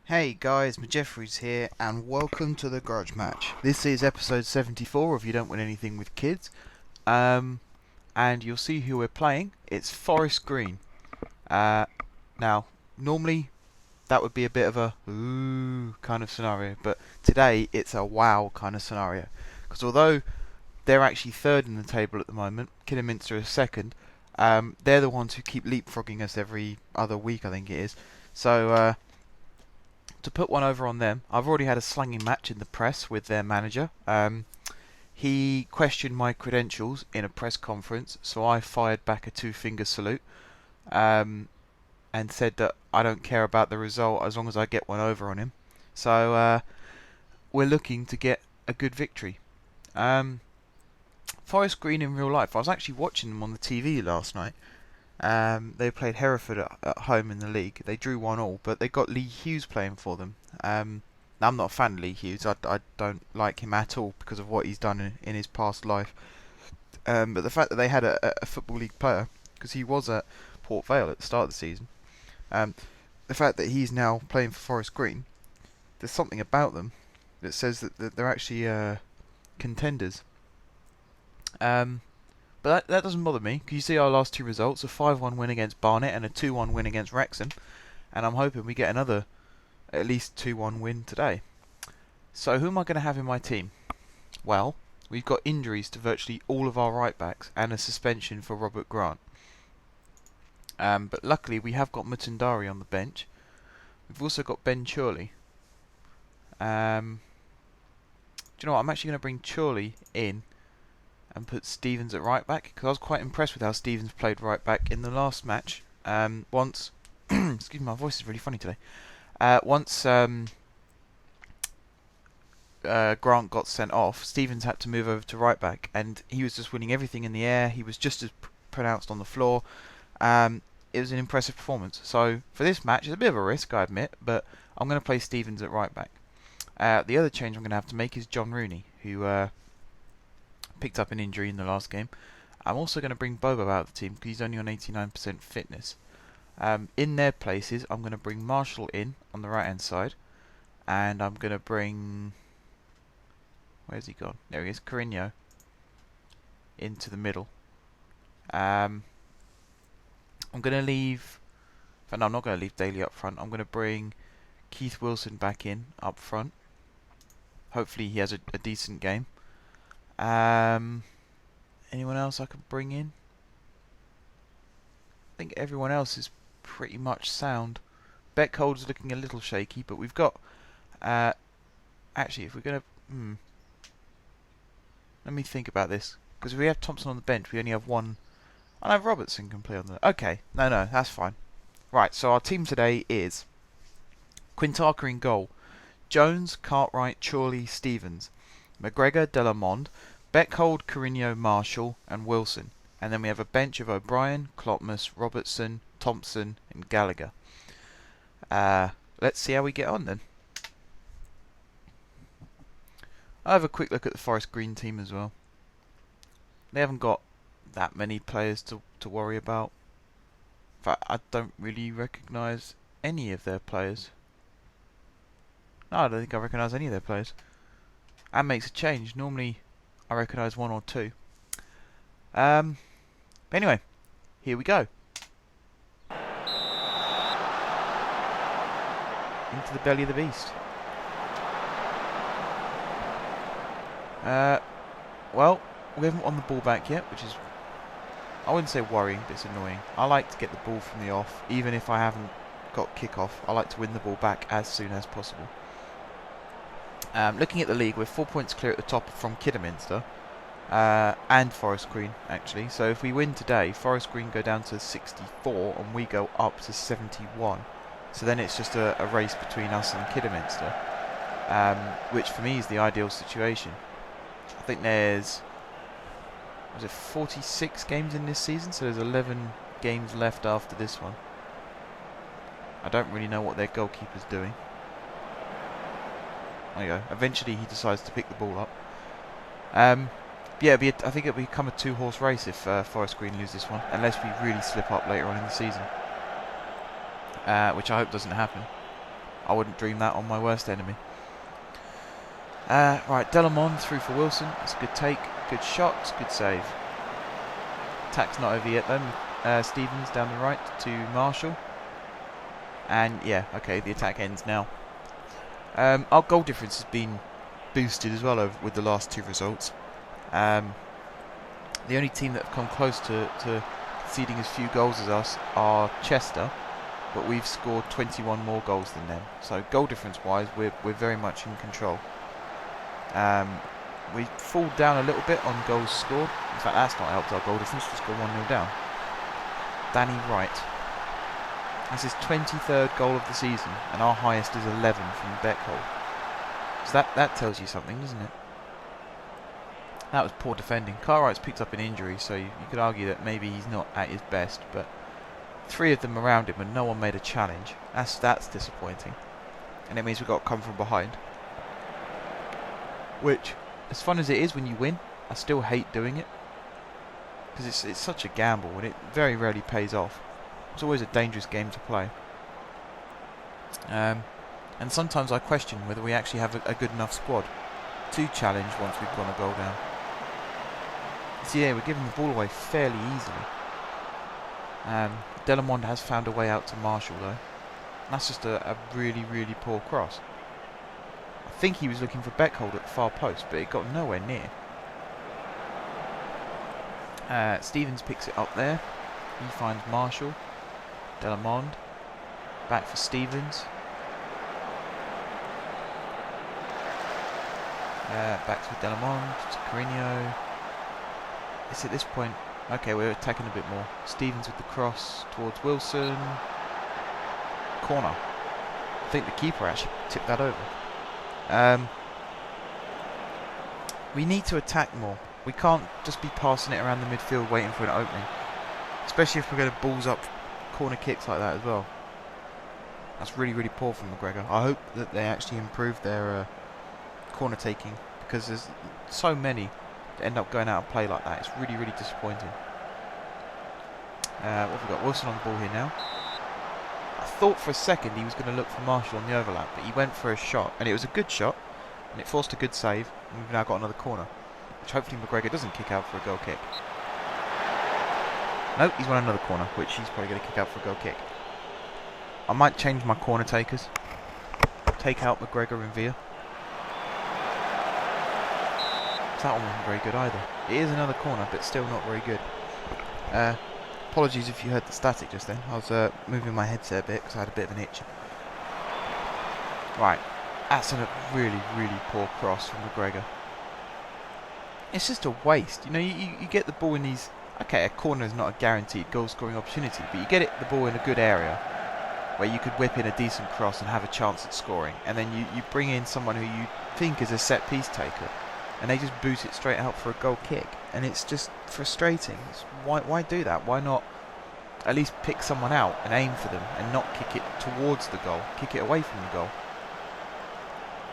Hey guys, Jeffries here, and welcome to the Grudge Match. This is episode 74 of You Don't Win Anything with Kids. And you'll see who we're playing. It's Forest Green. Now, normally that would be a bit of a ooh kind of scenario, but today it's a wow kind of scenario. Because although they're actually third in the table at the moment, Kidderminster is second, they're the ones who keep leapfrogging us every other week, I think it is. So, to put one over on them, I've already had a slanging match in the press with their manager. He questioned my credentials in a press conference, so I fired back a two-finger salute and said that I don't care about the result as long as I get one over on him. So we're looking to get a good victory. Forest Green in real life, I was actually watching them on the TV last night. They played Hereford at home in the league. They drew 1-1, but they got Lee Hughes playing for them. Now, I'm not a fan of Lee Hughes. I don't like him at all because of what he's done in his past life. But the fact that they had a Football League player, because he was at Port Vale at the start of the season, the fact that he's now playing for Forest Green, there's something about them that says that they're actually contenders. But that doesn't bother me, because you see our last two results, a 5-1 win against Barnet and a 2-1 win against Wrexham, and I'm hoping we get another at least 2-1 win today. So who am I going to have in my team? Well, we've got injuries to virtually all of our right backs and a suspension for Robert Grant. But luckily we have got Mutundari on the bench. We've also got Ben Chorley. Do you know what, I'm actually going to bring Chorley in and put Stevens at right back, because I was quite impressed with how Stevens played right back in the last match. Once, excuse me, my voice is really funny today. Once Grant got sent off, Stevens had to move over to right back, and he was just winning everything in the air. He was just as pronounced on the floor. It was an impressive performance. So for this match, it's a bit of a risk, I admit, but I'm going to play Stevens at right back. The other change I'm going to have to make is John Rooney, who picked up an injury in the last game. I'm also going to bring Bobo out of the team because he's only on 89% fitness. In their places, I'm going to bring Marshall in on the right hand side, and I'm going to bring, where's he gone? There he is, Carino into the middle. I'm going to leave, no, I'm not going to leave Daly up front. I'm going to bring Keith Wilson back in up front. Hopefully he has a decent game. Anyone else I could bring in? I think everyone else is pretty much sound. Beckhold's looking a little shaky, but we've got... actually, if we're going to... let me think about this. Because if we have Thompson on the bench, we only have one... I know Robertson can play on the... Okay, no, that's fine. Right, so our team today is... Quintaka in goal. Jones, Cartwright, Chorley, Stevens. McGregor, Delamond, Beckhold, Carino, Marshall, and Wilson. And then we have a bench of O'Brien, Klotmus, Robertson, Thompson, and Gallagher. Let's see how we get on then. I'll have a quick look at the Forest Green team as well. They haven't got that many players to worry about. In fact, I don't really recognise any of their players. No, I don't think I recognise any of their players. And makes a change. Normally, I recognise one or two. Anyway, here we go. Into the belly of the beast. Well, we haven't won the ball back yet, which is, I wouldn't say worrying, but it's annoying. I like to get the ball from the off, even if I haven't got kick-off. I like to win the ball back as soon as possible. Looking at the league, we're 4 points clear at the top from Kidderminster and Forest Green, actually. So if we win today, Forest Green go down to 64 and we go up to 71. So then it's just a race between us and Kidderminster, which for me is the ideal situation. I think there's 46 games in this season, so there's 11 games left after this one. I don't really know what their goalkeeper's doing. There you go. Eventually he decides to pick the ball up. Yeah, I think it'll become a two-horse race if Forest Green lose this one, unless we really slip up later on in the season, which I hope doesn't happen. I wouldn't dream that on my worst enemy. Right, Delamond through for Wilson. It's a good take, good shot, good save. Attack's not over yet though. Stevens down the right to Marshall. And yeah, okay, the attack ends now. Our goal difference has been boosted as well with the last two results. The only team that have come close to conceding as few goals as us are Chester, but we've scored 21 more goals than them. So goal difference wise, we're very much in control. We fall down a little bit on goals scored. In fact, that's not helped our goal difference. Just go 1-0 down. Danny Wright. That's his 23rd goal of the season, and our highest is 11 from Beckhold. So that tells you something, doesn't it? That was poor defending. Cartwright's picked up an injury, so you could argue that maybe he's not at his best, but 3 of them around him and no one made a challenge. That's disappointing. And it means we've got to come from behind. Which, as fun as it is when you win, I still hate doing it. Because it's such a gamble and it very rarely pays off. It's always a dangerous game to play. And sometimes I question whether we actually have a good enough squad to challenge once we've gone a goal down. So yeah, we're giving the ball away fairly easily. Delamond has found a way out to Marshall though. That's just a really, really poor cross. I think he was looking for Beckhold at the far post, but it got nowhere near. Stevens picks it up there. He finds Marshall. Delamond. Back for Stevens. Back to Delamond. To Carino. It's at this point. Okay, we're attacking a bit more. Stevens with the cross towards Wilson. Corner. I think the keeper actually tipped that over. We need to attack more. We can't just be passing it around the midfield waiting for an opening. Especially if we're going to balls up corner kicks like that as well. That's really, really poor from McGregor. I hope that they actually improve their corner taking, because there's so many that end up going out of play like that. It's really, really disappointing. What have we got? Wilson on the ball here now. I thought for a second he was going to look for Marshall on the overlap, but he went for a shot, and it was a good shot, and it forced a good save, and we've now got another corner, which hopefully McGregor doesn't kick out for a goal kick. Nope, he's won another corner, which he's probably going to kick out for a goal kick. I might change my corner takers. Take out McGregor and Villa. That one wasn't very good either. It is another corner, but still not very good. Apologies if you heard the static just then. I was moving my headset a bit because I had a bit of an itch. Right, that's a really, really poor cross from McGregor. It's just a waste. You know, you get the ball in these... Okay, a corner is not a guaranteed goal-scoring opportunity, but you get the ball in a good area where you could whip in a decent cross and have a chance at scoring, and then you bring in someone who you think is a set-piece taker, and they just boot it straight out for a goal kick, and it's just frustrating. Why do that? Why not at least pick someone out and aim for them and not kick it towards the goal, kick it away from the goal?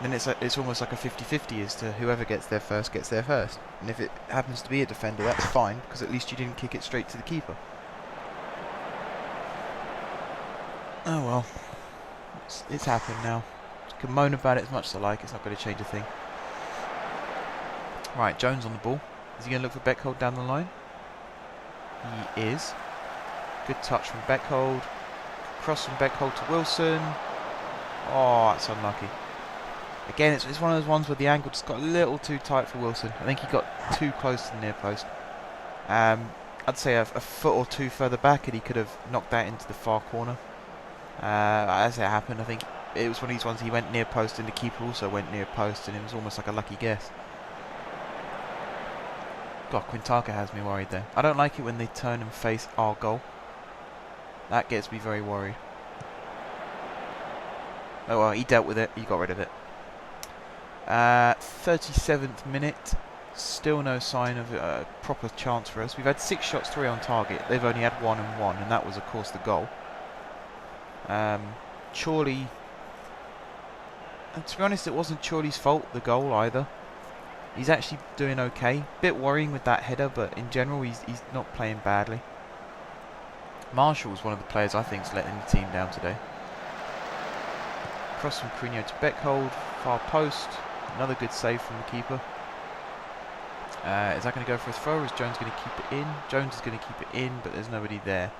Then it's almost like a 50-50 as to whoever gets there first gets there first. And if it happens to be a defender, that's fine, because at least you didn't kick it straight to the keeper. Oh well, it's happened now. I can moan about it as much as I like, it's not going to change a thing. Right, Jones on the ball. Is he going to look for Beckhold down the line? He is. Good touch from Beckhold. Cross from Beckhold to Wilson. Oh, that's unlucky. Again, it's one of those ones where the angle just got a little too tight for Wilson. I think he got too close to the near post. I'd say a foot or two further back and he could have knocked that into the far corner. As it happened, I think it was one of these ones he went near post and the keeper also went near post, and it was almost like a lucky guess. God, Quintaka has me worried there. I don't like it when they turn and face our goal. That gets me very worried. Oh well, he dealt with it, he got rid of it. 37th minute, still no sign of a proper chance for us. We've had 6 shots, 3 on target. They've only had 1 and 1, and that was of course the goal. Chorley, and to be honest, it wasn't Chorley's fault, the goal either. He's actually doing okay. Bit worrying with that header, but in general he's not playing badly. Marshall's one of the players I think's letting the team down today. cross from Courinho to Beckhold, far post. Another good save from the keeper. Is that going to go for a throw, or is Jones going to keep it in? Jones is going to keep it in, but there's nobody there.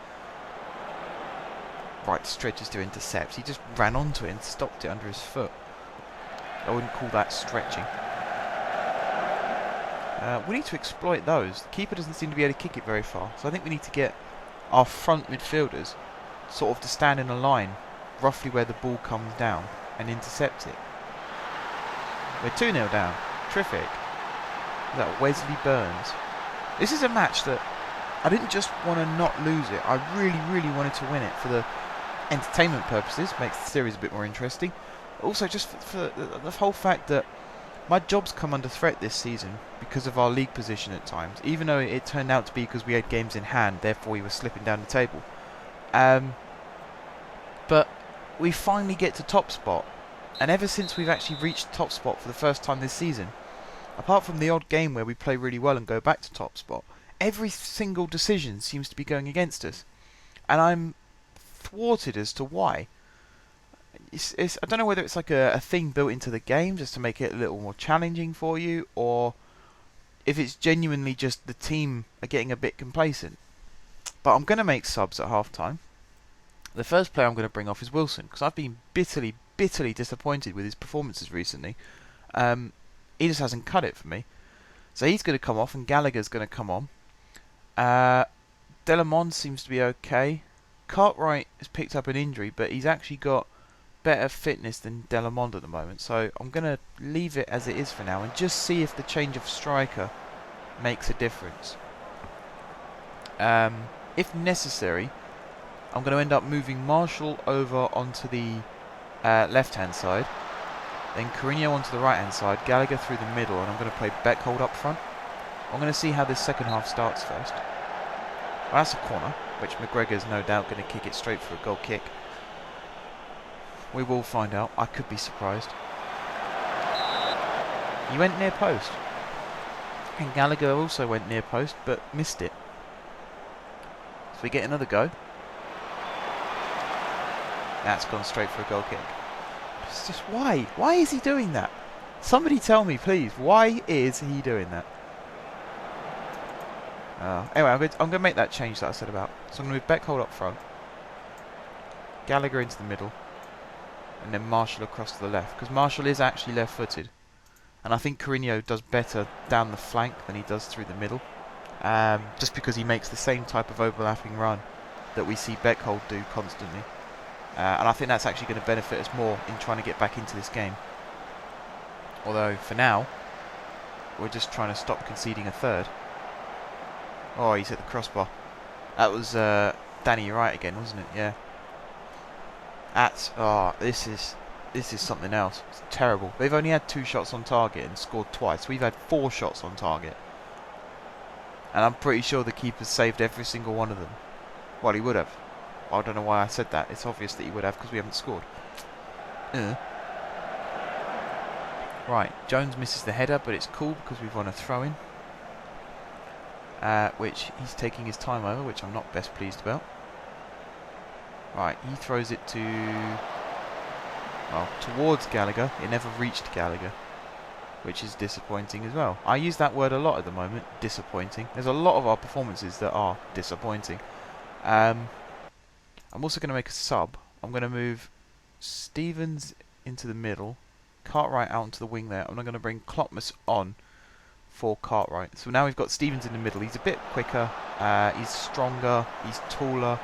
Right, stretches to intercept. He just ran onto it and stopped it under his foot. I wouldn't call that stretching. We need to exploit those. The keeper doesn't seem to be able to kick it very far, so I think we need to get our front midfielders sort of to stand in a line roughly where the ball comes down and intercept it. We're 2-0 down. Terrific. That Wesley Burns. This is a match that I didn't just want to not lose it. I really, really wanted to win it for the entertainment purposes. Makes the series a bit more interesting. Also, just for the whole fact that my job's come under threat this season because of our league position at times. Even though it turned out to be because we had games in hand, therefore we were slipping down the table. But we finally get to top spot. And ever since we've actually reached top spot for the first time this season, apart from the odd game where we play really well and go back to top spot, every single decision seems to be going against us. And I'm thwarted as to why. I don't know whether it's like a thing built into the game just to make it a little more challenging for you, or if it's genuinely just the team are getting a bit complacent. But I'm going to make subs at half time. The first player I'm going to bring off is Wilson, because I've been bitterly disappointed with his performances recently. He just hasn't cut it for me. So he's going to come off and Gallagher's going to come on. Delamond seems to be okay. Cartwright has picked up an injury, but he's actually got better fitness than Delamond at the moment. So I'm going to leave it as it is for now and just see if the change of striker makes a difference. If necessary, I'm going to end up moving Marshall over onto the left-hand side. Then Courinho onto the right-hand side, Gallagher through the middle, and I'm going to play Beckhold up front. I'm going to see how this second half starts first. Well, that's a corner, which McGregor's no doubt going to kick it straight for a goal kick. We will find out. I could be surprised. He went near post. And Gallagher also went near post, but missed it. So we get another go. That's gone straight for a goal kick. It's just why? Why is he doing that? Somebody tell me, please. Why is he doing that? Anyway, I'm going to make that change that I said about. So I'm going to move Beckhold up front. Gallagher into the middle. And then Marshall across to the left. Because Marshall is actually left-footed. And I think Courinho does better down the flank than he does through the middle. Just because he makes the same type of overlapping run that we see Beckhold do constantly. And I think that's actually going to benefit us more in trying to get back into this game. Although, for now, we're just trying to stop conceding a third. Oh, he's hit the crossbar. That was Danny Wright again, wasn't it? Yeah. This is something else. It's terrible. They've only had 2 shots on target and scored twice. We've had 4 shots on target. And I'm pretty sure the keeper's saved every single one of them. Well, he would have. I don't know why I said that. It's obvious that he would have because we haven't scored. Right, Jones misses the header, but it's cool because we've won a throw-in. Which he's taking his time over, which I'm not best pleased about. Right, he throws it towards Gallagher. It never reached Gallagher, which is disappointing as well. I use that word a lot at the moment, disappointing. There's a lot of our performances that are disappointing. I'm also going to make a sub. I'm going to move Stevens into the middle, Cartwright out onto the wing there. I'm going to bring Klopmas on for Cartwright. So now we've got Stevens in the middle. He's a bit quicker, he's stronger, he's taller.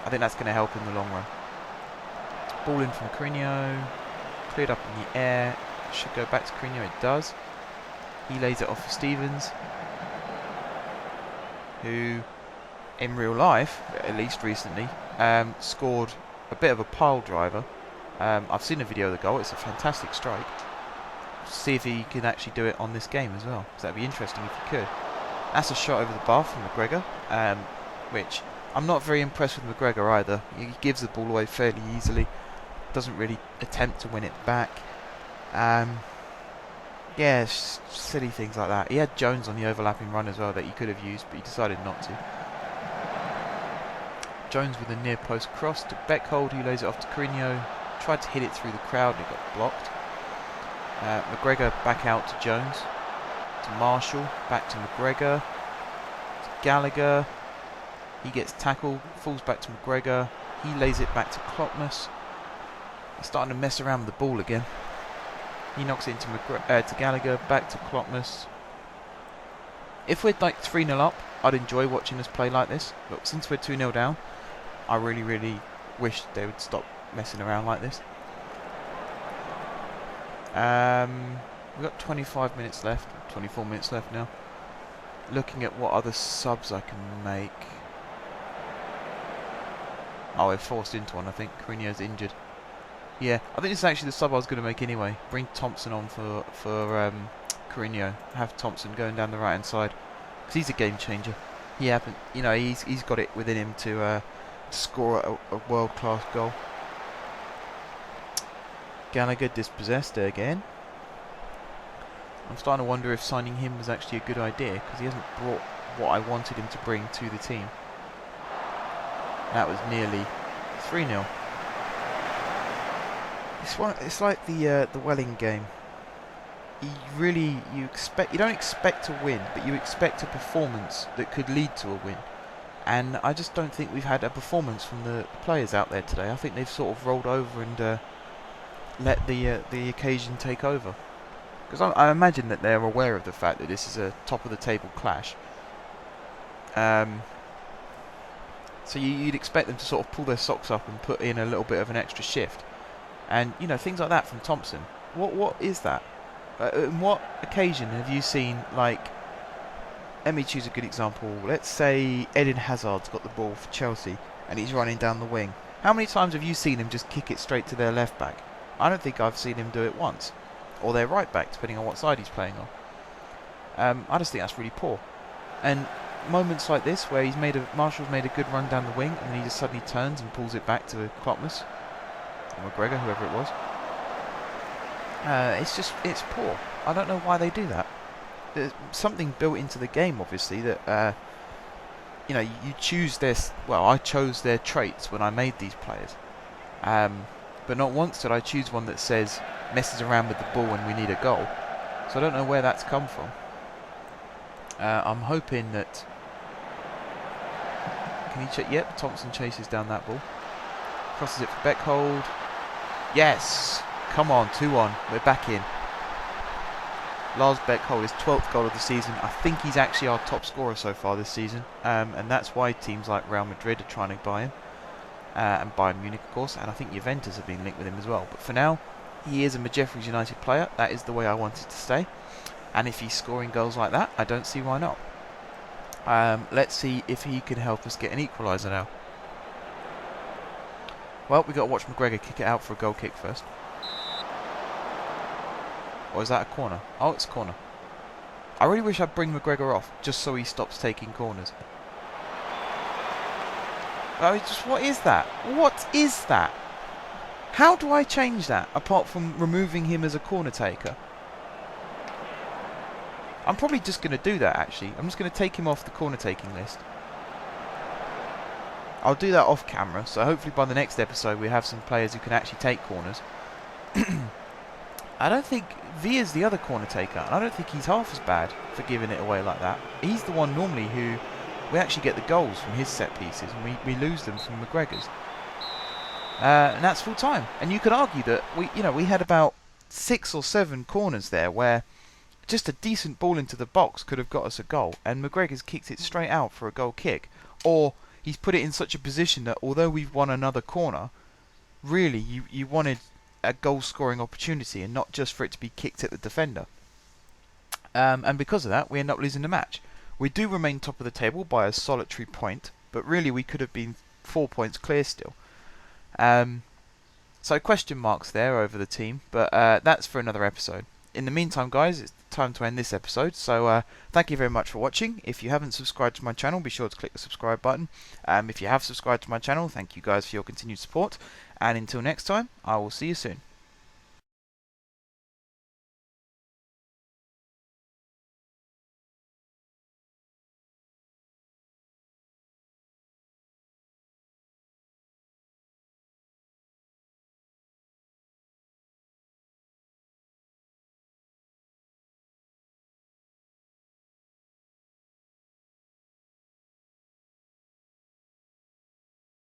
I think that's going to help in the long run. Ball in from Courinho, cleared up in the air. Should go back to Courinho, it does. He lays it off for Stevens, who in real life, at least recently, scored a bit of a pile driver. I've seen a video of the goal. It's a fantastic strike. See if he can actually do it on this game as well, because that'd be interesting if he could. That's a shot over the bar from McGregor, which I'm not very impressed with McGregor either. He gives the ball away fairly easily, doesn't really attempt to win it back. Yeah, silly things like that. He had Jones on the overlapping run as well that he could have used, but he decided not to. Jones with a near post cross to Beckhold, who lays it off to Courinho. tried to hit it through the crowd and it got blocked. McGregor back out to Jones, to Marshall, back to McGregor, to Gallagher. He gets tackled, falls back to McGregor. He lays it back to Klopmas. He's starting to mess around with the ball again. He knocks it into to Gallagher, back to Klopmas. If we're like 3-0 up, I'd enjoy watching us play like this. But since we're 2-0 down, I really, really wish they would stop messing around like this. We've got 25 minutes left, 24 minutes left now. Looking at what other subs I can make. Oh, we're forced into one, I think. Carino's injured. Yeah, I think this is actually the sub I was going to make anyway. Bring Thompson on for Carino. Have Thompson going down the right hand side, because he's a game changer. He happened, you know, he's got it within him to score a world class goal. Gallagher dispossessed again. I'm starting to wonder if signing him was actually a good idea, because he hasn't brought what I wanted him to bring to the team. That was nearly 3-0. It's like the Welling game. You don't expect to win, but you expect a performance that could lead to a win. And I just don't think we've had a performance from the players out there today. I think they've sort of rolled over and let the occasion take over. Because I imagine that they're aware of the fact that this is a top of the table clash. So you'd expect them to sort of pull their socks up and put in a little bit of an extra shift. And, you know, things like that from Thompson. What is that? On what occasion have you seen, like, let me choose a good example. Let's say Eden Hazard's got the ball for Chelsea and he's running down the wing. How many times have you seen him just kick it straight to their left back? I don't think I've seen him do it once. Or their right back, depending on what side he's playing on. I just think that's really poor. And moments like this, where Marshall's made a good run down the wing, and then he just suddenly turns and pulls it back to Klopmas or McGregor, whoever it was. It's poor. I don't know why they do that. There's something built into the game, obviously, that you know, you choose their. Well, I chose their traits when I made these players, but not once did I choose one that says messes around with the ball when we need a goal. So I don't know where that's come from. I'm hoping that. Can he check? Yep, Thompson chases down that ball. Crosses it for Beckhold. Yes! Come on, 2-1. We're back in. Lars Beckhold, his 12th goal of the season. I think he's actually our top scorer so far this season. And that's why teams like Real Madrid are trying to buy him. And Bayern Munich, of course. And I think Juventus have been linked with him as well. But for now, he is a Jefferies United player. That is the way I want it to stay. And if he's scoring goals like that, I don't see why not. Let's see if he can help us get an equaliser now. Well, we've got to watch McGregor kick it out for a goal kick first. Or is that a corner? Oh, it's a corner. I really wish I'd bring McGregor off, just so he stops taking corners. What is that? What is that? How do I change that, apart from removing him as a corner taker? I'm probably just going to do that, actually. I'm just going to take him off the corner taking list. I'll do that off camera, so hopefully by the next episode we have some players who can actually take corners. I don't think Villa's the other corner taker, and I don't think he's half as bad for giving it away like that. He's the one normally who we actually get the goals from his set pieces, and we lose them from McGregor's. And that's full time. And you could argue that we had about 6 or 7 corners there where just a decent ball into the box could have got us a goal, and McGregor's kicked it straight out for a goal kick. Or he's put it in such a position that although we've won another corner, really you wanted a goal scoring opportunity and not just for it to be kicked at the defender. And because of that, we end up losing the match. We do remain top of the table by a solitary point, but really we could have been 4 points clear still. So question marks there over the team, but that's for another episode. In the meantime, guys, it's time to end this episode, so thank you very much for watching. If you haven't subscribed to my channel, be sure to click the subscribe button. If you have subscribed to my channel, thank you guys for your continued support, and until next time, I will see you soon.